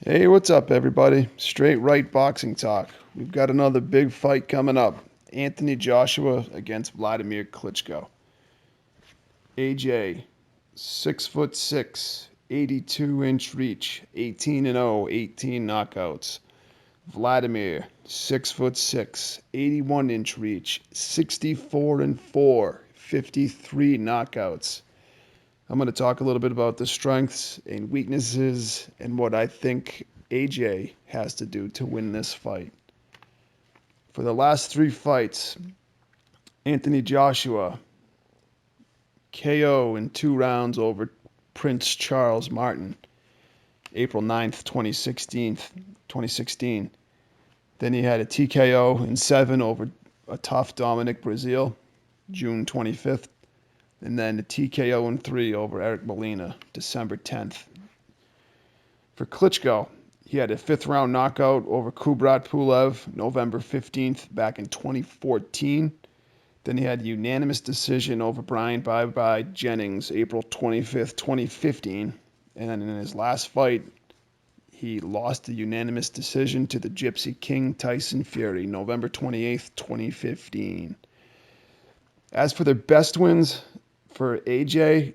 Hey, what's up, everybody? Straight right boxing talk. We've got another big fight coming up. Anthony Joshua against Wladimir Klitschko. AJ, 6'6", 82-inch reach, 18-0, 18 knockouts. Vladimir, 6'6", 81-inch reach, 64-4, 53 knockouts. I'm going to talk a little bit about the strengths and weaknesses and what I think AJ has to do to win this fight. For the last three fights, Anthony Joshua KO in 2 rounds over Prince Charles Martin, April 9th, 2016. Then he had a TKO in 7 over a tough Dominic Breazeale, June 25th. And then a TKO in 3 over Eric Molina, December 10th. For Klitschko, he had a 5th-round knockout over Kubrat Pulev, November 15th, back in 2014. Then he had a unanimous decision over Brian Bye-Bye Jennings, April 25th, 2015. And then in his last fight, he lost the unanimous decision to the Gypsy King Tyson Fury, November 28th, 2015. As for their best wins, for AJ,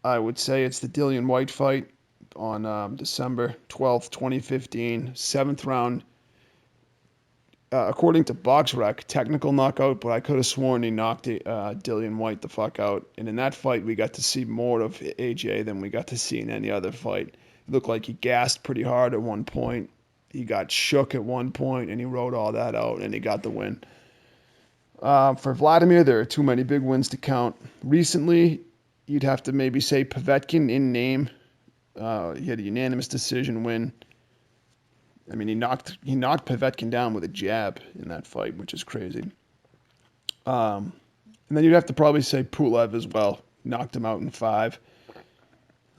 I would say it's the Dillian White fight on December 12th, 2015. 7th round, according to BoxRec, technical knockout, but I could have sworn he knocked Dillian White the fuck out. And in that fight, we got to see more of AJ than we got to see in any other fight. It looked like he gassed pretty hard at one point. He got shook at one point, and he rode all that out, and he got the win. For Vladimir, there are too many big wins to count. Recently, you'd have to maybe say Povetkin in name. He had a unanimous decision win. I mean, he knocked Povetkin down with a jab in that fight, which is crazy. And then you'd have to probably say Pulev as well. Knocked him out in 5.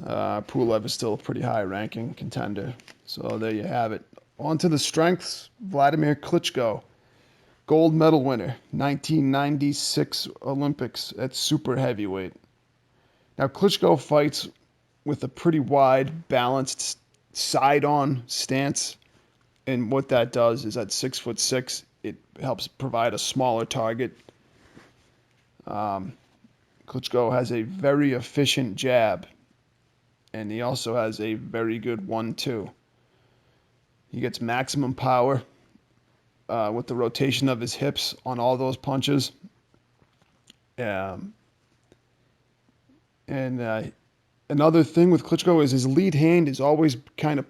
Pulev is still a pretty high-ranking contender. So there you have it. On to the strengths. Wladimir Klitschko. Gold medal winner, 1996 Olympics at super heavyweight. Now, Klitschko fights with a pretty wide, balanced, side-on stance. And what that does is at 6'6", it helps provide a smaller target. Klitschko has a very efficient jab. And he also has a very good 1-2. He gets maximum power with the rotation of his hips on all those punches. And another thing with Klitschko is his lead hand is always kind of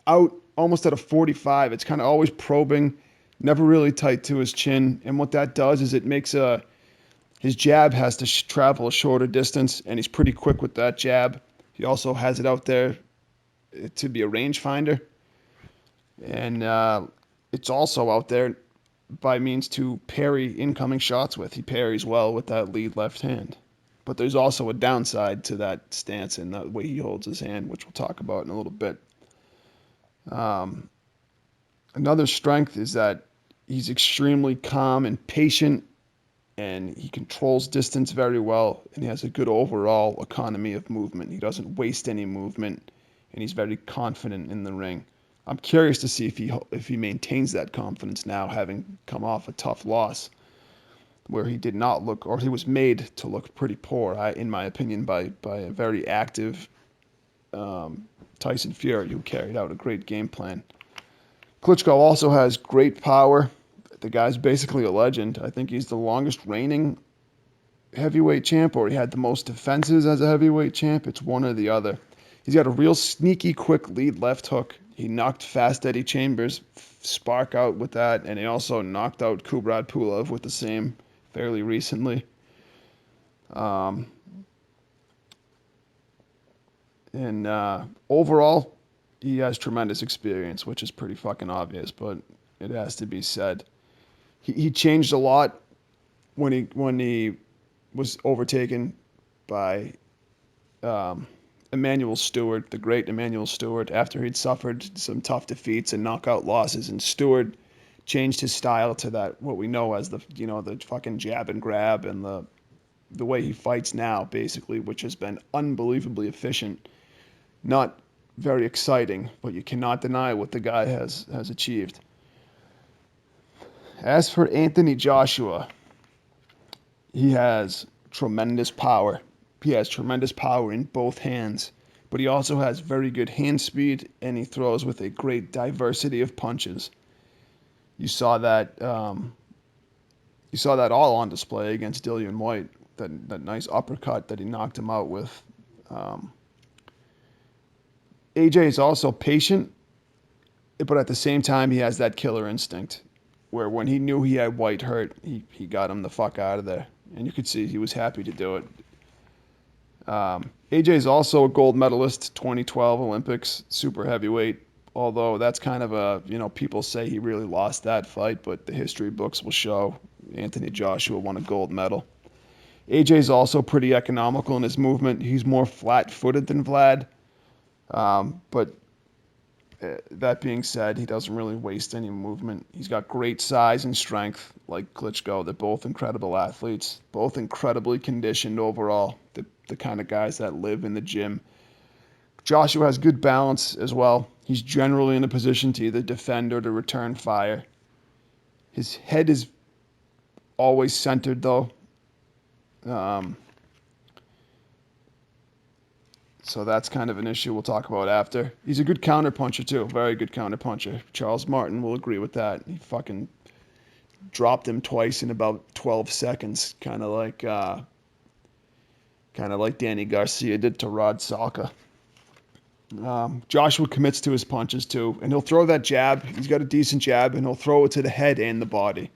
out, almost at a 45. It's kind of always probing, never really tight to his chin. And what that does is it makes his jab has to travel a shorter distance, and he's pretty quick with that jab. He also has it out there to be a rangefinder. And it's also out there by means to parry incoming shots with. He parries well with that lead left hand. But there's also a downside to that stance and the way he holds his hand, which we'll talk about in a little bit. Another strength is that he's extremely calm and patient, and he controls distance very well, and he has a good overall economy of movement. He doesn't waste any movement, and he's very confident in the ring. I'm curious to see if he maintains that confidence now, having come off a tough loss where he did not look, or he was made to look pretty poor, in my opinion, by a very active Tyson Fury, who carried out a great game plan. Klitschko also has great power. The guy's basically a legend. I think he's the longest reigning heavyweight champ, or he had the most defenses as a heavyweight champ. It's one or the other. He's got a real sneaky, quick lead left hook. He knocked Fast Eddie Chambers spark out with that, and he also knocked out Kubrat Pulev with the same fairly recently. Overall, he has tremendous experience, which is pretty fucking obvious, but it has to be said. He changed a lot when he was overtaken by Emmanuel Stewart, the great Emmanuel Stewart, after he'd suffered some tough defeats and knockout losses. And Stewart changed his style to that, what we know as the fucking jab and grab, and the way he fights now, basically, which has been unbelievably efficient. Not very exciting, but you cannot deny what the guy has achieved. As for Anthony Joshua, he has tremendous power. He has tremendous power in both hands, but he also has very good hand speed, and he throws with a great diversity of punches. You saw that. You saw that all on display against Dillian White. That nice uppercut that he knocked him out with. AJ is also patient, but at the same time, he has that killer instinct where when he knew he had White hurt, he got him the fuck out of there. And you could see he was happy to do it. AJ is also a gold medalist, 2012 Olympics, super heavyweight. Although that's kind of a, people say he really lost that fight, but the history books will show Anthony Joshua won a gold medal. AJ is also pretty economical in his movement. He's more flat-footed than Vlad. But that being said, he doesn't really waste any movement. He's got great size and strength, like Klitschko. They're both incredible athletes, both incredibly conditioned overall, the kind of guys that live in the gym. Joshua has good balance as well. He's generally in a position to either defend or to return fire. His head is always centered, though. So that's kind of an issue we'll talk about after. He's a good counterpuncher, too. Very good counterpuncher. Charles Martin will agree with that. He fucking dropped him twice in about 12 seconds, kind of like Danny Garcia did to Rod Salka. Joshua commits to his punches, too, and he'll throw that jab. He's got a decent jab, and he'll throw it to the head and the body.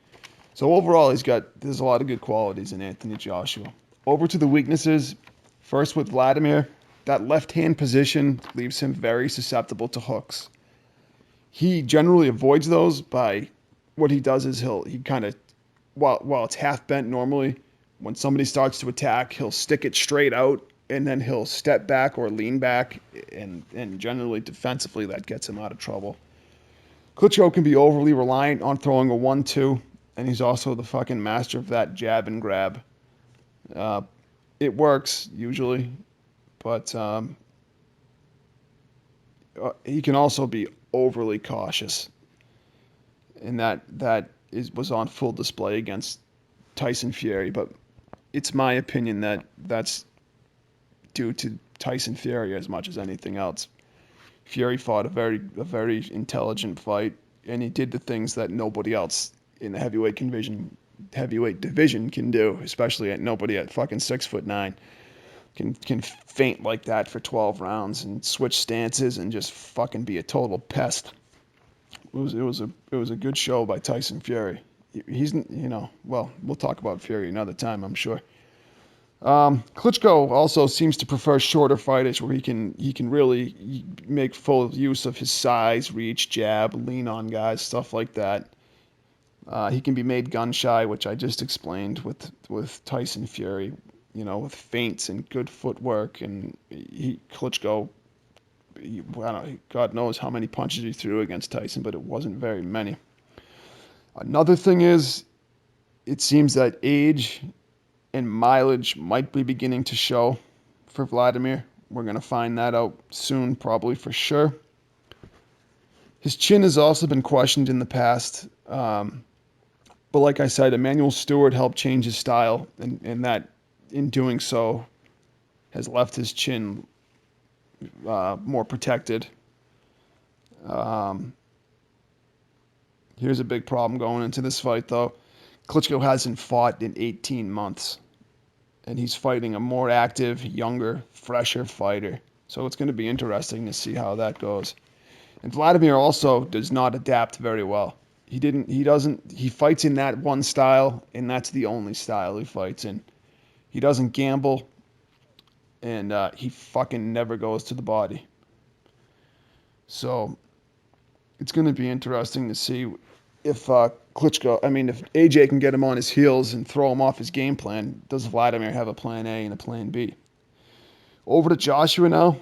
So overall, there's a lot of good qualities in Anthony Joshua. Over to the weaknesses. First with Wladimir. That left-hand position leaves him very susceptible to hooks. He generally avoids those by what he does is he kind of, while it's half bent normally, when somebody starts to attack, he'll stick it straight out, and then he'll step back or lean back, and generally defensively that gets him out of trouble. Klitschko can be overly reliant on throwing a 1-2, and he's also the fucking master of that jab and grab. It works, usually. But he can also be overly cautious, and that was on full display against Tyson Fury. But it's my opinion that that's due to Tyson Fury as much as anything else. Fury fought a very intelligent fight, and he did the things that nobody else in the heavyweight division can do, especially nobody at fucking 6'9" can feint like that for 12 rounds and switch stances and just fucking be a total pest. It was a good show by Tyson Fury. He's, we'll talk about Fury another time, I'm sure. Klitschko also seems to prefer shorter fighters where he can really make full use of his size, reach, jab, lean on guys, stuff like that. He can be made gun shy, which I just explained with Tyson Fury. With feints and good footwork, and Klitschko, God knows how many punches he threw against Tyson, but it wasn't very many. Another thing is, it seems that age and mileage might be beginning to show for Wladimir. We're going to find that out soon, probably for sure. His chin has also been questioned in the past, but like I said, Emmanuel Stewart helped change his style, and that in doing so has left his chin more protected. Here's a big problem going into this fight, though. Klitschko hasn't fought in 18 months, and he's fighting a more active, younger, fresher fighter. So it's going to be interesting to see how that goes. And Wladimir also does not adapt very well. He fights in that one style, and that's the only style he fights in. He doesn't gamble, and he fucking never goes to the body. So it's going to be interesting to see if if AJ can get him on his heels and throw him off his game plan. Does Wladimir have a plan A and a plan B? Over to Joshua now.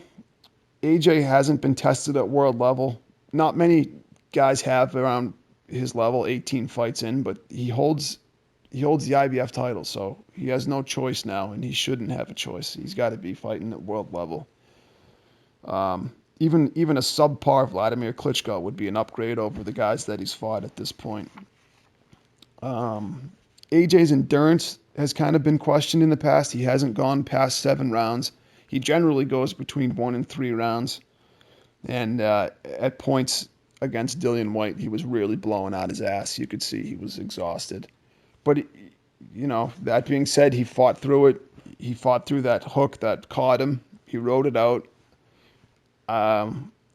AJ hasn't been tested at world level. Not many guys have around his level, 18 fights in, but he holds the IBF title, so he has no choice now, and he shouldn't have a choice. He's got to be fighting at world level. even a subpar Wladimir Klitschko would be an upgrade over the guys that he's fought at this point. AJ's endurance has kind of been questioned in the past. He hasn't gone past 7 rounds. He generally goes between 1 and 3 rounds. And at points against Dillian Whyte, he was really blowing out his ass. You could see he was exhausted. But, that being said, he fought through it. He fought through that hook that caught him. He rode it out.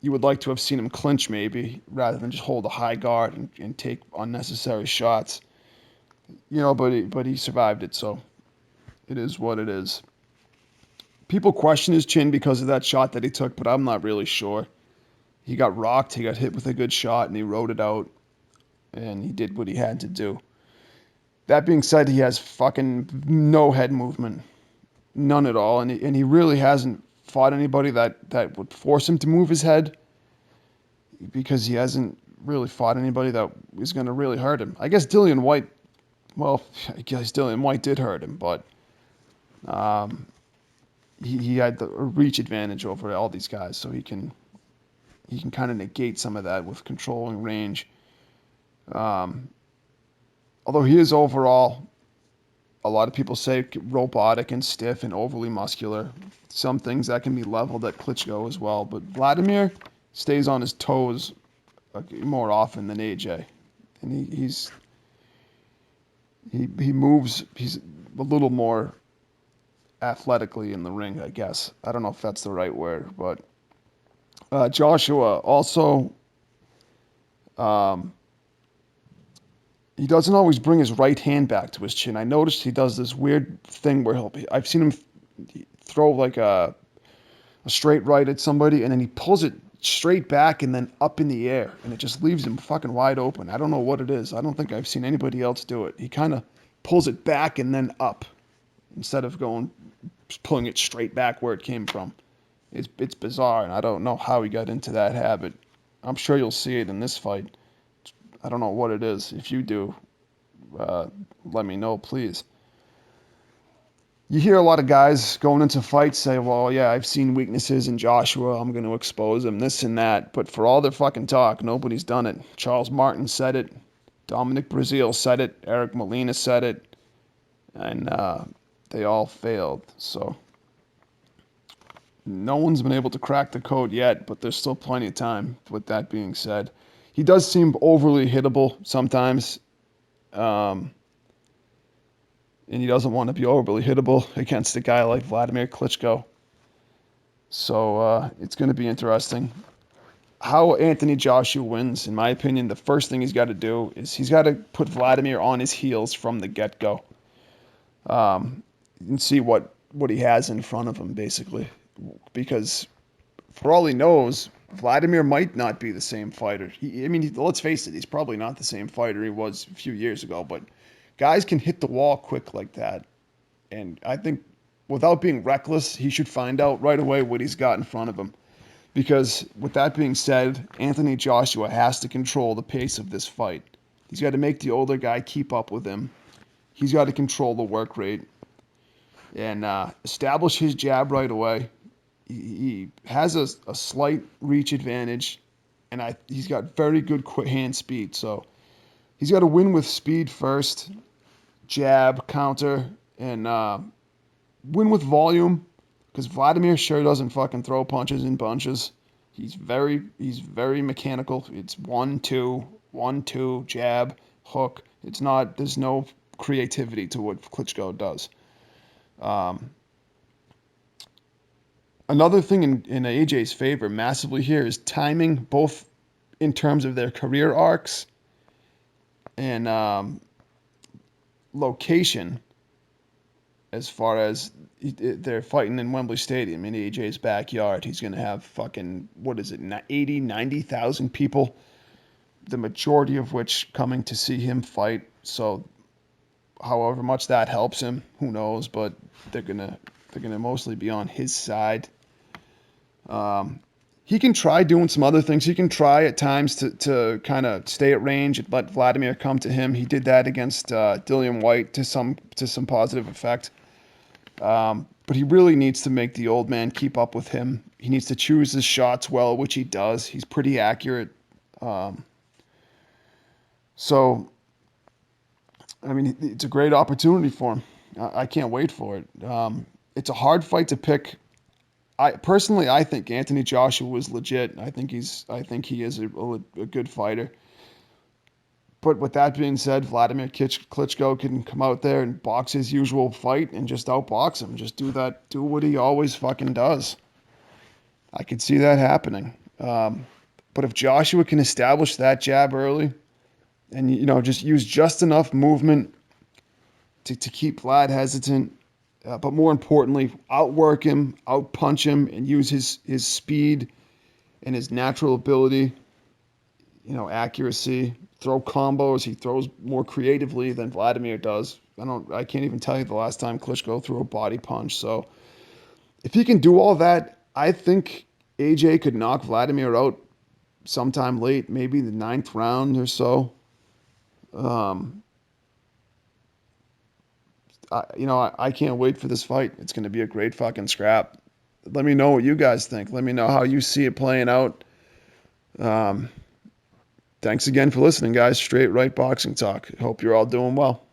You would like to have seen him clinch maybe, rather than just hold a high guard and take unnecessary shots. But he survived it, so it is what it is. People question his chin because of that shot that he took, but I'm not really sure. He got rocked, he got hit with a good shot, and he rode it out, and he did what he had to do. That being said, he has fucking no head movement. None at all, and he really hasn't fought anybody that would force him to move his head, because he hasn't really fought anybody that is going to really hurt him. I guess Dillian Whyte did hurt him, but he had the reach advantage over all these guys, so he can kind of negate some of that with controlling range. Although he is overall, a lot of people say, robotic and stiff and overly muscular. Some things that can be leveled at Klitschko as well, but Wladimir stays on his toes more often than AJ, and he moves. He's a little more athletically in the ring, I guess. I don't know if that's the right word, but Joshua also, he doesn't always bring his right hand back to his chin. I noticed he does this weird thing where I've seen him throw like a straight right at somebody, and then he pulls it straight back and then up in the air, and it just leaves him fucking wide open. I don't know what it is. I don't think I've seen anybody else do it. He kind of pulls it back and then up instead of pulling it straight back where it came from. It's bizarre, and I don't know how he got into that habit. I'm sure you'll see it in this fight. I don't know what it is. If you do, let me know, please. You hear a lot of guys going into fights say, well, yeah, I've seen weaknesses in Joshua. I'm going to expose him, this and that. But for all their fucking talk, nobody's done it. Charles Martin said it. Dominic Breazeale said it. Eric Molina said it. And they all failed. So no one's been able to crack the code yet, but there's still plenty of time. With that being said, he does seem overly hittable sometimes. And he doesn't want to be overly hittable against a guy like Wladimir Klitschko. So it's going to be interesting. How Anthony Joshua wins, in my opinion, the first thing he's got to do is he's got to put Wladimir on his heels from the get-go. And see what he has in front of him, basically. Because for all he knows, Wladimir might not be the same fighter. Let's face it, he's probably not the same fighter he was a few years ago, but guys can hit the wall quick like that. And I think without being reckless, he should find out right away what he's got in front of him. Because with that being said, Anthony Joshua has to control the pace of this fight. He's got to make the older guy keep up with him. He's got to control the work rate and establish his jab right away. He has a slight reach advantage, and he's got very good quick hand speed. So he's got to win with speed first, jab, counter, and win with volume, because Wladimir sure doesn't fucking throw punches in bunches. He's very mechanical. It's 1-2, 1-2, jab, hook. There's no creativity to what Klitschko does. Another thing in AJ's favor massively here is timing, both in terms of their career arcs and location, as far as they're fighting in Wembley Stadium in AJ's backyard. He's going to have fucking, 80, 90,000 people, the majority of which coming to see him fight. So however much that helps him, who knows, but they're gonna mostly be on his side. He can try doing some other things. He can try at times to kind of stay at range and let Wladimir come to him. He did that against Dillian Whyte to some positive effect. But he really needs to make the old man keep up with him He needs to choose his shots well, which he does. He's pretty accurate. So, I mean, it's a great opportunity for him. I can't wait for it. It's a hard fight to pick. I think Anthony Joshua was legit. I think he is a good fighter. But with that being said, Wladimir Klitschko can come out there and box his usual fight and just outbox him. Just do what he always fucking does. I could see that happening. But if Joshua can establish that jab early and, just use just enough movement to keep Vlad hesitant, but more importantly, outwork him, outpunch him, and use his speed and his natural ability, accuracy, throw combos. He throws more creatively than Wladimir does. I can't even tell you the last time Klitschko threw a body punch. So if he can do all that, I think AJ could knock Wladimir out sometime late, maybe the 9th round or so. I can't wait for this fight. It's going to be a great fucking scrap. Let me know what you guys think. Let me know how you see it playing out. Thanks again for listening, guys. Straight Right Boxing Talk. Hope you're all doing well.